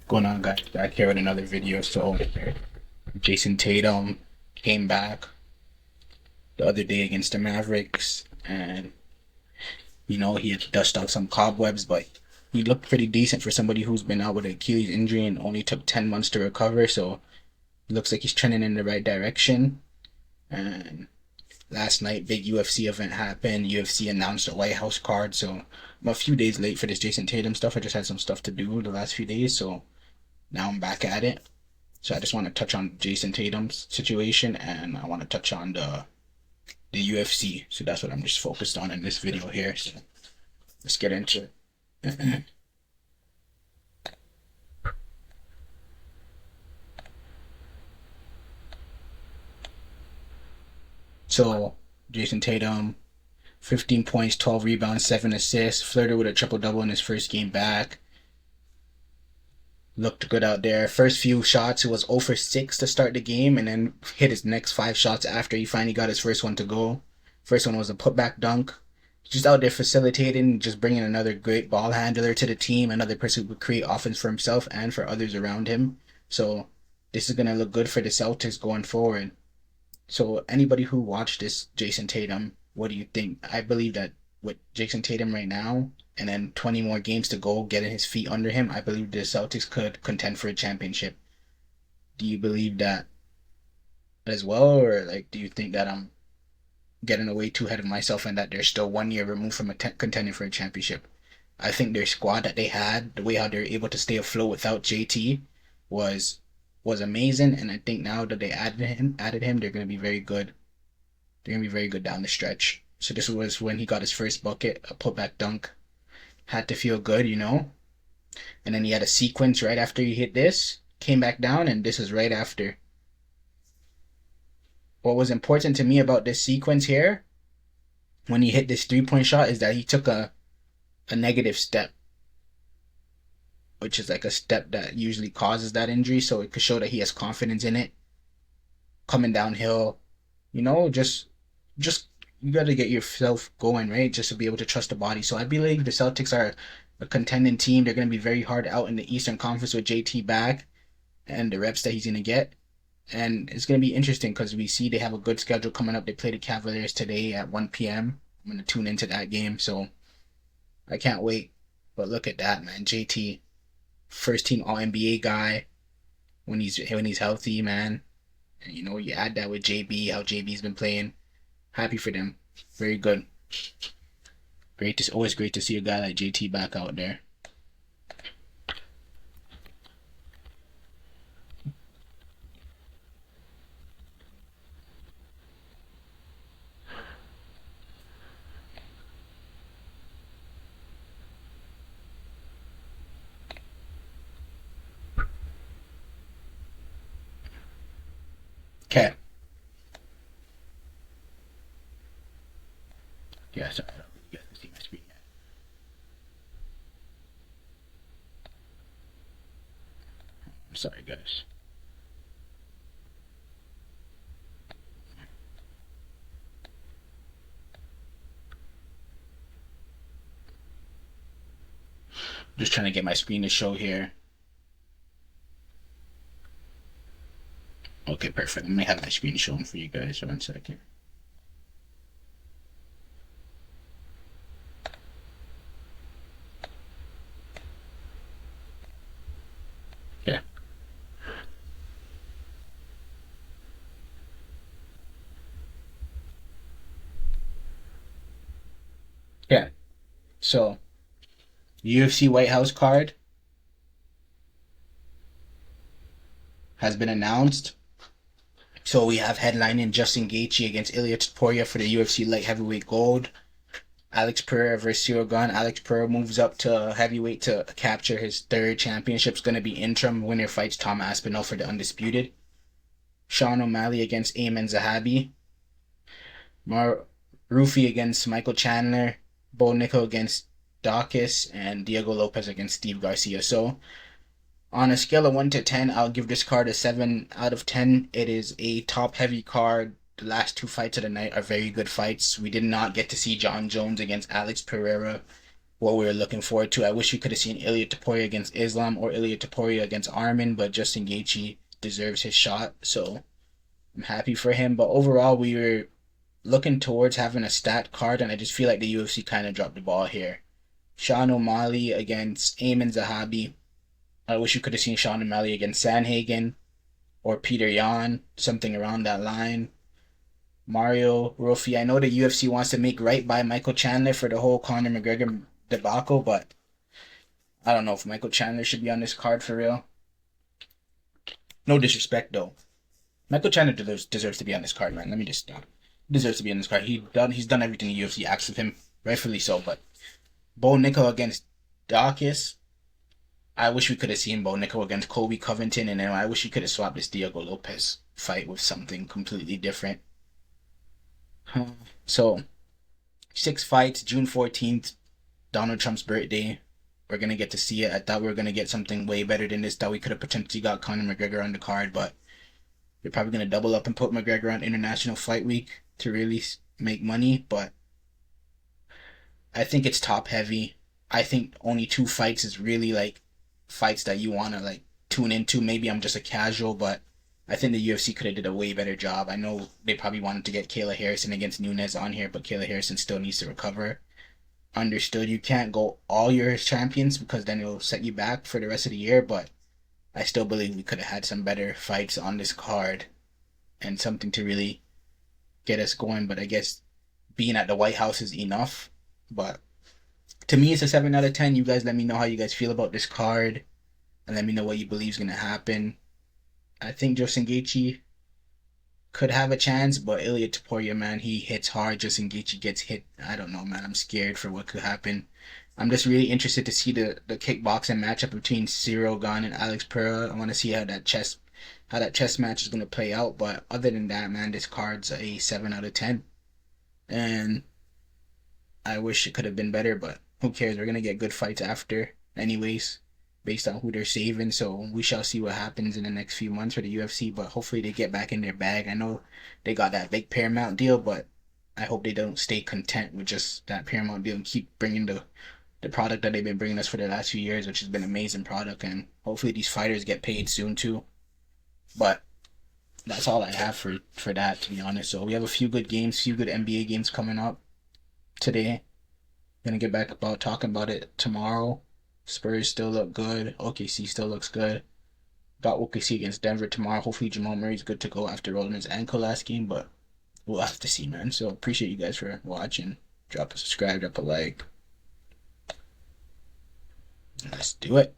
Going on, guys? Back here with another video. So, Jayson Tatum came back the other day against the Mavericks, and he had dusted off some cobwebs, but he looked pretty decent for somebody who's been out with an Achilles injury and only took 10 months to recover. So, it looks like he's trending in the right direction. And last night, big UFC event happened. UFC announced a White House card, so I'm a few days late for this Jayson Tatum stuff. I just had some stuff to do the last few days, so now I'm back at it. So I just want to touch on Jayson Tatum's situation, and I want to touch on the UFC. So that's what I'm just focused on in this video here. So let's get into it. So Jayson Tatum, 15 points, 12 rebounds, 7 assists, flirted with a triple double in his first game back. Looked good out there. First few shots, it was 0 for 6 to start the game, and then hit his next 5 shots after he finally got his first one to go. First one was a putback dunk. Just out there facilitating, just bringing another great ball handler to the team, another person who could create offense for himself and for others around him. So this is going to look good for the Celtics going forward. So anybody who watched this Jayson Tatum, what do you think? I believe that with Jayson Tatum right now, and then 20 more games to go, getting his feet under him, I believe the Celtics could contend for a championship. Do you believe that as well, or do you think that I'm getting way too ahead of myself and that they're still 1 year removed from contending for a championship? I think their squad that they had, the way how they're able to stay afloat without JT, was was amazing, and I think now that they added him, they're gonna be very good. They're gonna be very good down the stretch. So this was when he got his first bucket, a putback dunk. Had to feel good. And then he had a sequence right after he hit this, came back down, and this is right after. What was important to me about this sequence here, when he hit this 3-point shot, is that he took a negative step, which is like a step that usually causes that injury, so it could show that he has confidence in it. Coming downhill, just you got to get yourself going, right? Just to be able to trust the body. So I believe the Celtics are a contending team. They're going to be very hard out in the Eastern Conference with JT back and the reps that he's going to get. And it's going to be interesting because we see they have a good schedule coming up. They play the Cavaliers today at 1 p.m. I'm going to tune into that game, so I can't wait. But look at that, man. JT, first team All NBA guy when he's healthy, man. And you add that with JB, how JB's been playing. Happy for them. Very good. Always great to see a guy like JT back out there. Okay. Yeah, sorry. You guys can see my screen yet. I'm sorry, guys. Just trying to get my screen to show here. Okay, perfect. Let me have my screen showing for you guys. 1 second. Yeah. Yeah. So, UFC White House card has been announced. So we have headlining Justin Gaethje against Ilya Topuria for the UFC light heavyweight gold. Alex Pereira versus Cyril Gane. Alex Pereira moves up to heavyweight to capture his third championship. It's going to be interim. Winner fights Tom Aspinall for the undisputed. Sean O'Malley against Ayman Zahabi. Rufi against Michael Chandler. Bo Nickel against Dawkins. And Diego Lopez against Steve Garcia. So on a scale of 1 to 10, I'll give this card a 7 out of 10. It is a top-heavy card. The last 2 fights of the night are very good fights. We did not get to see John Jones against Alex Pereira. what we were looking forward to. I wish we could have seen Ilia Topuria against Islam or Ilia Topuria against Armin, but Justin Gaethje deserves his shot, so I'm happy for him. But overall, we were looking towards having a stat card, and I just feel like the UFC kind of dropped the ball here. Sean O'Malley against Eamon Zahabi. I wish you could have seen Sean O'Malley against Sanhagen or Peter Yan, something around that line. Mario Rofi. I know the UFC wants to make right by Michael Chandler for the whole Conor McGregor debacle, but I don't know if Michael Chandler should be on this card for real. No disrespect though. Michael Chandler deserves to be on this card, man. Let me just stop. He deserves to be on this card. He's done everything the UFC asks of him, rightfully so. But Bo Nickel against Dawkins. I wish we could have seen Bo Nickel against Colby Covington, and then I wish we could have swapped this Diego Lopez fight with something completely different. So, 6 fights, June 14th, Donald Trump's birthday. We're going to get to see it. I thought we were going to get something way better than this. Thought we could have potentially got Conor McGregor on the card, but they're probably going to double up and put McGregor on International Fight Week to really make money, but I think it's top heavy. I think only 2 fights is really like fights that you want to like tune into. Maybe I'm just a casual, but I think the UFC could have did a way better job. I know they probably wanted to get Kayla Harrison against Nunes on here, but Kayla Harrison still needs to recover. Understood, you can't go all your champions because then it'll set you back for the rest of the year, but I still believe we could have had some better fights on this card and something to really get us going. But I guess being at the White House is enough. But to me, it's a 7 out of 10. You guys let me know how you guys feel about this card and let me know what you believe is going to happen. I think Justin Gaethje could have a chance, but Ilia Topuria, man, he hits hard. Justin Gaethje gets hit. I don't know, man. I'm scared for what could happen. I'm just really interested to see the kickboxing matchup between Cyril Gane and Alex Pereira. I want to see how that chess match is going to play out. But other than that, man, this card's a 7 out of 10. And I wish it could have been better, but who cares? We're going to get good fights after anyways, based on who they're saving. So we shall see what happens in the next few months for the UFC, but hopefully they get back in their bag. I know they got that big Paramount deal, but I hope they don't stay content with just that Paramount deal and keep bringing the product that they've been bringing us for the last few years, which has been an amazing product. And hopefully these fighters get paid soon too. But that's all I have for that, to be honest. So we have a few good NBA games coming up today. Gonna get back about talking about it tomorrow. Spurs still look good. OKC still looks good. Got OKC against Denver tomorrow. Hopefully Jamal Murray's good to go after rolling his ankle last game, but we'll have to see, man. So appreciate you guys for watching. Drop a subscribe, drop a like. Let's do it.